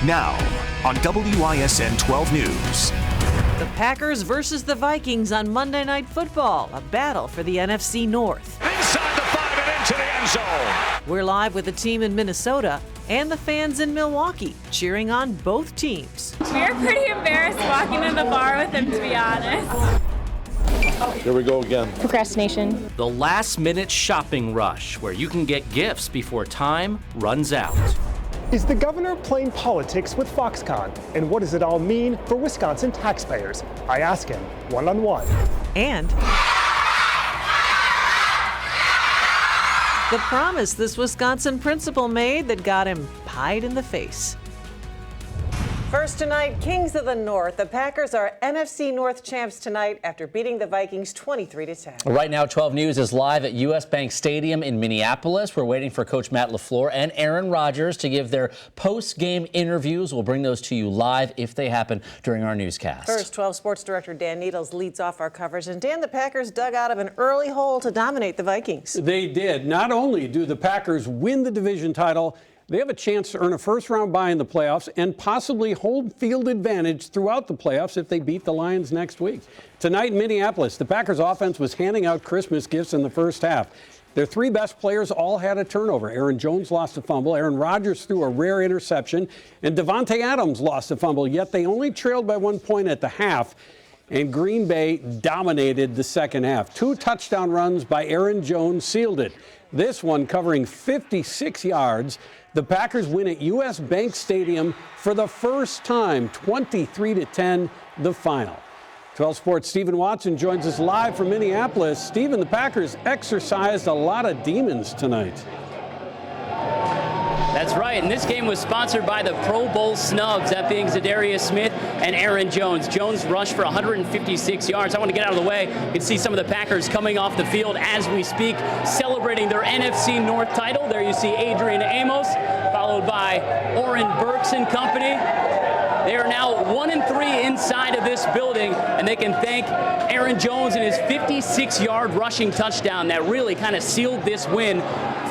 Now on WISN 12 News. The Packers versus the Vikings on Monday Night Football, a battle for the NFC North. Inside the 5 and into the end zone. We're live with the team in Minnesota and the fans in Milwaukee cheering on both teams. We're pretty embarrassed walking in the bar with him, to be honest. Here we go again. Procrastination. The last-minute shopping rush where you can get gifts before time runs out. Is the governor playing politics with Foxconn? And what does it all mean for Wisconsin taxpayers? I ask him one-on-one. And the promise this Wisconsin principal made that got him pied in the face. First tonight, Kings of the North. The Packers are NFC North champs tonight after beating the Vikings 23-10. Right now, 12 News is live at US Bank Stadium in Minneapolis. We're waiting for Coach Matt LaFleur and Aaron Rodgers to give their post-game interviews. We'll bring those to you live if they happen during our newscast. First, 12 Sports Director Dan Needles leads off our coverage. And Dan, the Packers dug out of an early hole to dominate the Vikings. They did. Not only do the Packers win the division title, they have a chance to earn a first-round bye in the playoffs and possibly hold field advantage throughout the playoffs if they beat the Lions next week. Tonight in Minneapolis, the Packers offense was handing out Christmas gifts in the first half. Their three best players all had a turnover. Aaron Jones lost a fumble, Aaron Rodgers threw a rare interception, and Davante Adams lost a fumble, yet they only trailed by 1 point at the half. And Green Bay dominated the second half. 2 touchdown runs by Aaron Jones sealed it. This one covering 56 yards. The Packers win at US Bank Stadium for the first time, 23-10, the final. 12 Sports' Stephen Watson joins us live from Minneapolis. Stephen, the Packers exercised a lot of demons tonight. That's right, and this game was sponsored by the Pro Bowl snubs, that being Zadarius Smith and Aaron Jones. Jones rushed for 156 yards. I want to get out of the way. You can see some of the Packers coming off the field as we speak, celebrating their NFC North title. There you see Adrian Amos, followed by Oren Burks and company. They are now 1-3 inside of this building, and they can thank Aaron Jones and his 56-yard rushing touchdown that really kind of sealed this win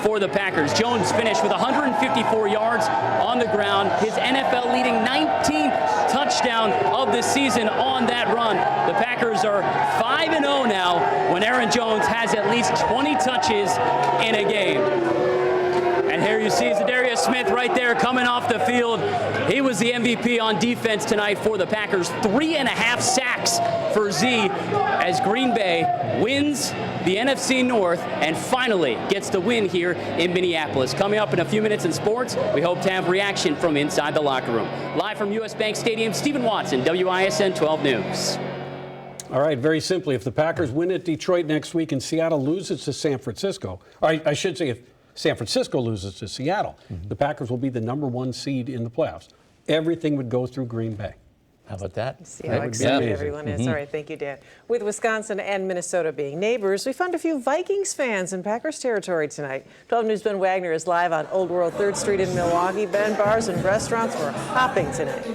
for the Packers. Jones finished with 154 yards on the ground, his NFL-leading 19th touchdown of the season on that run. The Packers are 5-0 now when Aaron Jones has at least 20 touches in a game. And here you see Zadarius Smith right there coming off the field. He was the MVP on defense tonight for the Packers. 3.5 sacks for Z as Green Bay wins the NFC North and finally gets the win here in Minneapolis. Coming up in a few minutes in sports, we hope to have reaction from inside the locker room. Live from US Bank Stadium, Stephen Watson, WISN 12 News. All right, very simply, if the Packers win at Detroit next week and Seattle loses to San Francisco, or I should say if San Francisco loses to Seattle, the Packers will be the #1 seed in the playoffs. Everything would go through Green Bay. How about that? See how excited everyone is. All right, thank you, Dan. With Wisconsin and Minnesota being neighbors, we found a few Vikings fans in Packers territory tonight. 12 News' Ben Wagner is live on Old World 3rd Street in Milwaukee. Ben, bars and restaurants were hopping tonight.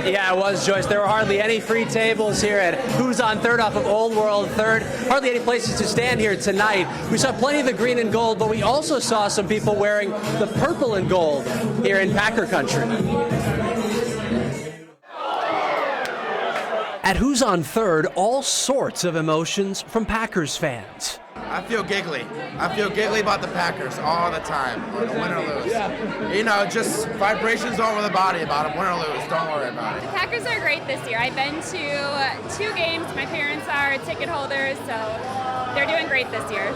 Yeah, it was, Joyce. There were hardly any free tables here at Who's on Third off of Old World 3rd. Hardly any places to stand here tonight. We saw plenty of the green and gold, but we also saw some people wearing the purple and gold here in Packer country. At Who's on Third, all sorts of emotions from Packers fans. I feel giggly. I feel giggly about the Packers all the time, win or lose. You know, just vibrations all over the body about them, win or lose. Don't worry about it. The Packers are great this year. I've been to 2 games. My parents are ticket holders, so they're doing great this year.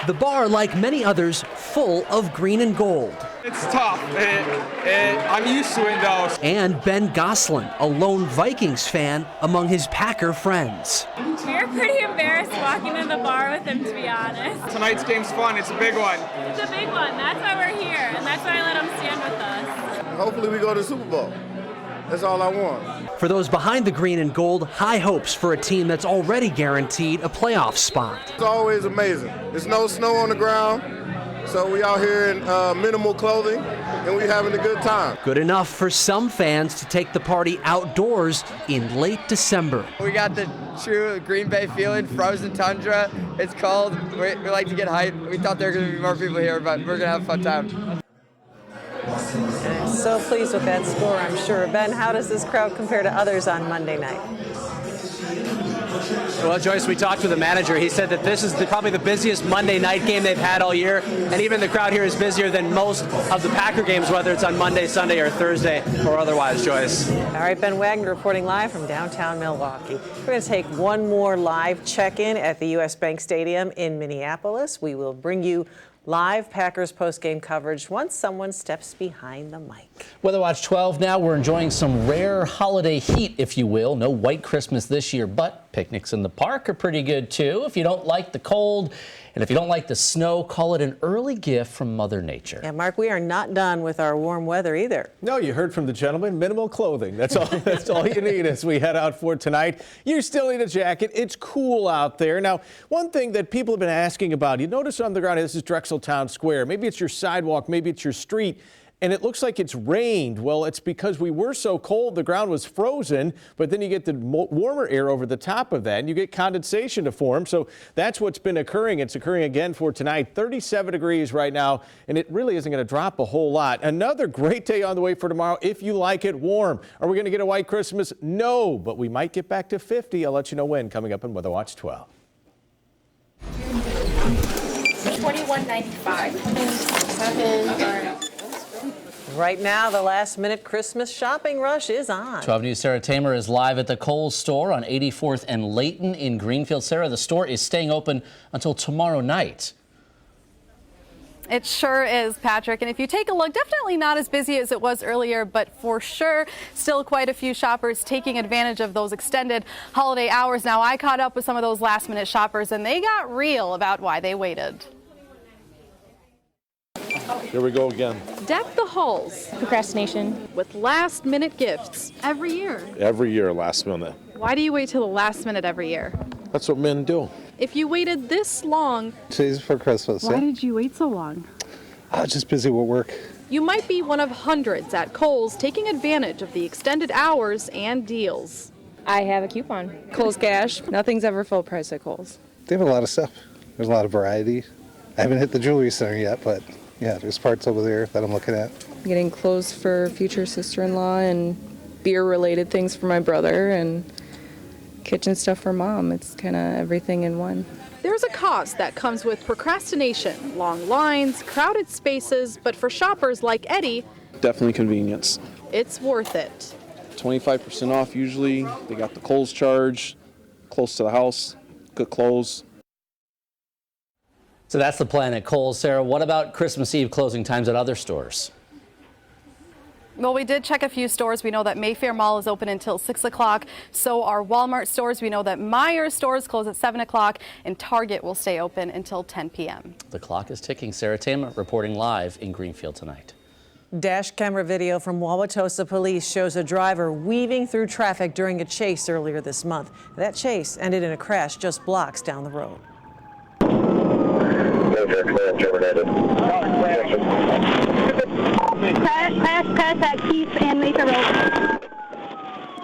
The bar, like many others, full of green and gold. It's tough. I'm used to it, though. And Ben Goslin, a lone Vikings fan among his Packer friends. We're pretty embarrassed walking in the bar with him, to be honest. Tonight's game's fun. It's a big one. It's a big one. That's why we're here, and that's why I let him stand with us. Hopefully we go to the Super Bowl. That's all I want. For those behind the green and gold, high hopes for a team that's already guaranteed a playoff spot. It's always amazing. There's no snow on the ground, so we out here in minimal clothing, and we having a good time. Good enough for some fans to take the party outdoors in late December. We got the true Green Bay feeling, frozen tundra. It's cold. We like to get hyped. We thought there were going to be more people here, but we're going to have a fun time. And I'm so pleased with that score, I'm sure. Ben, how does this crowd compare to others on Monday night? Well, Joyce, we talked with the manager. He said that this is probably the busiest Monday night game they've had all year, and even the crowd here is busier than most of the Packer games, whether it's on Monday, Sunday, or Thursday, or otherwise, Joyce. All right, Ben Wagner reporting live from downtown Milwaukee. We're going to take one more live check-in at the U.S. Bank Stadium in Minneapolis. We will bring you live Packers post-game coverage once someone steps behind the mic. Weather Watch 12 now. We're enjoying some rare holiday heat, if you will. No white Christmas this year, but picnics in the park are pretty good, too. If you don't like the cold and if you don't like the snow, call it an early gift from Mother Nature. Yeah, Mark, we are not done with our warm weather either. No, you heard from the gentleman, minimal clothing. That's all. That's all you need as we head out for tonight. You still need a jacket. It's cool out there. Now, one thing that people have been asking about, you notice on the ground, this is Drexel Town Square. Maybe it's your sidewalk, maybe it's your street, and it looks like it's rained. Well, it's because we were so cold, the ground was frozen, but then you get the warmer air over the top of that, and you get condensation to form. So that's what's been occurring. It's occurring again for tonight. 37 degrees right now, and it really isn't going to drop a whole lot. Another great day on the way for tomorrow if you like it warm. Are we going to get a white Christmas? No, but we might get back to 50. I'll let you know when, coming up in Weather Watch 12. $21.95. Right now, the last-minute Christmas shopping rush is on. 12 News' Sarah Tamer is live at the Kohl's store on 84th and Layton in Greenfield. Sarah, the store is staying open until tomorrow night. It sure is, Patrick. And if you take a look, definitely not as busy as it was earlier, but for sure, still quite a few shoppers taking advantage of those extended holiday hours. Now, I caught up with some of those last-minute shoppers, and they got real about why they waited. Here we go again. Deck the halls. Procrastination. With last-minute gifts. Every year. Every year, last minute. Why do you wait till the last minute every year? That's what men do. If you waited this long... 2 days before Christmas. Why did you wait so long? Just busy with work. You might be one of hundreds at Kohl's taking advantage of the extended hours and deals. I have a coupon. Kohl's Cash. Nothing's ever full price at Kohl's. They have a lot of stuff. There's a lot of variety. I haven't hit the jewelry center yet, but yeah, there's parts over there that I'm looking at. Getting clothes for future sister-in-law and beer-related things for my brother and kitchen stuff for mom. It's kind of everything in one. There's a cost that comes with procrastination, long lines, crowded spaces, but for shoppers like Eddie, definitely convenience. it's worth it. 25% off usually. They got the Kohl's charge, close to the house, good clothes. So that's the plan at Kohl's. Sarah, what about Christmas Eve closing times at other stores? Well, we did check a few stores. We know that Mayfair Mall is open until 6 o'clock. So are Walmart stores. We know that Meijer stores close at 7 o'clock, and Target will stay open until 10 p.m. The clock is ticking. Sarah Tamer reporting live in Greenfield tonight. Dash camera video from Wauwatosa police shows a driver weaving through traffic during a chase earlier this month. That chase ended in a crash just blocks down the road. Crash at Keith and Mayfair Road.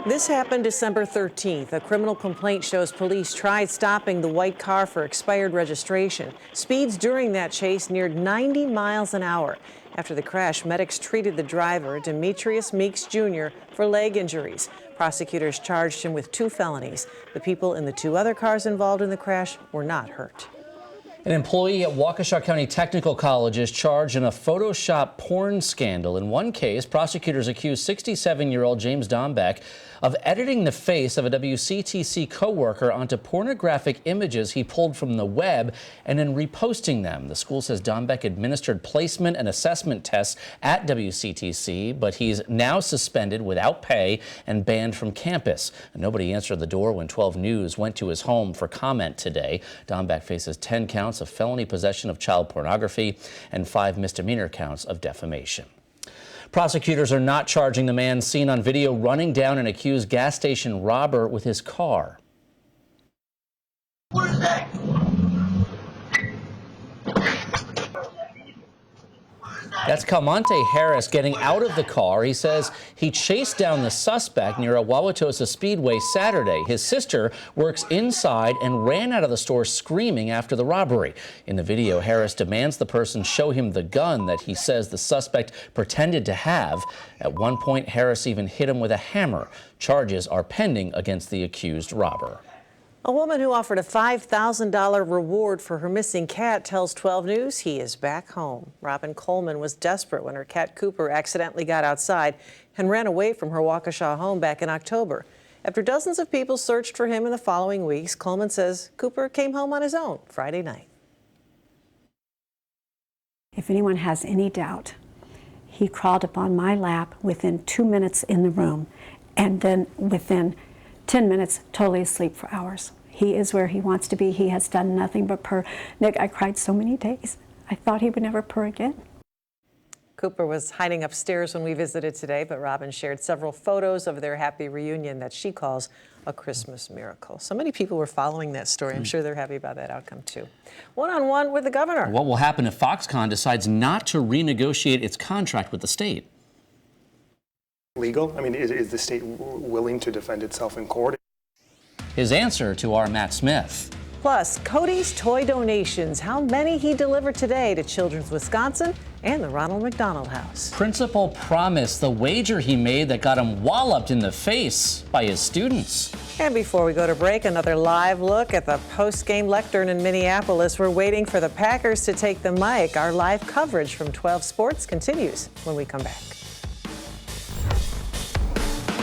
This happened December 13th. A criminal complaint shows police tried stopping the white car for expired registration. Speeds during that chase neared 90 miles an hour. After the crash, medics treated the driver, Demetrius Meeks Jr., for leg injuries. Prosecutors charged him with 2 felonies. The people in the 2 other cars involved in the crash were not hurt. An employee at Waukesha County Technical College is charged in a Photoshop porn scandal. In one case, prosecutors accused 67-year-old James Dombeck of editing the face of a WCTC coworker onto pornographic images he pulled from the web and then reposting them. The school says Dombeck administered placement and assessment tests at WCTC, but he's now suspended without pay and banned from campus. Nobody answered the door when 12 News went to his home for comment today. Dombeck faces 10 counts of felony possession of child pornography and 5 misdemeanor counts of defamation. Prosecutors are not charging the man seen on video running down an accused gas station robber with his car. What is that? What is that? That's Calmonte Harris getting out of the car. He says he chased down the suspect near a Wauwatosa Speedway Saturday. His sister works inside and ran out of the store screaming after the robbery. In the video, Harris demands the person show him the gun that he says the suspect pretended to have. At one point, Harris even hit him with a hammer. Charges are pending against the accused robber. A woman who offered a $5,000 reward for her missing cat tells 12 News he is back home. Robin Coleman was desperate when her cat Cooper accidentally got outside and ran away from her Waukesha home back in October. After dozens of people searched for him in the following weeks, Coleman says Cooper came home on his own Friday night. If anyone has any doubt, he crawled up on my lap within 2 minutes in the room, and then within 10 minutes, totally asleep for hours. He is where he wants to be. He has done nothing but purr. Nick, I cried so many days. I thought he would never purr again. Cooper was hiding upstairs when we visited today, but Robin shared several photos of their happy reunion that she calls a Christmas miracle. So many people were following that story. I'm sure they're happy about that outcome, too. One-on-one with the governor. What will happen if Foxconn decides not to renegotiate its contract with the state? Legal? I mean, is the state willing to defend itself in court? His answer to our Matt Smith. Plus, Cody's toy donations, how many he delivered today to Children's Wisconsin and the Ronald McDonald House. Principal promised the wager he made that got him walloped in the face by his students. And before we go to break, another live look at the post-game lectern in Minneapolis. We're waiting for the Packers to take the mic. Our live coverage from 12 Sports continues when we come back.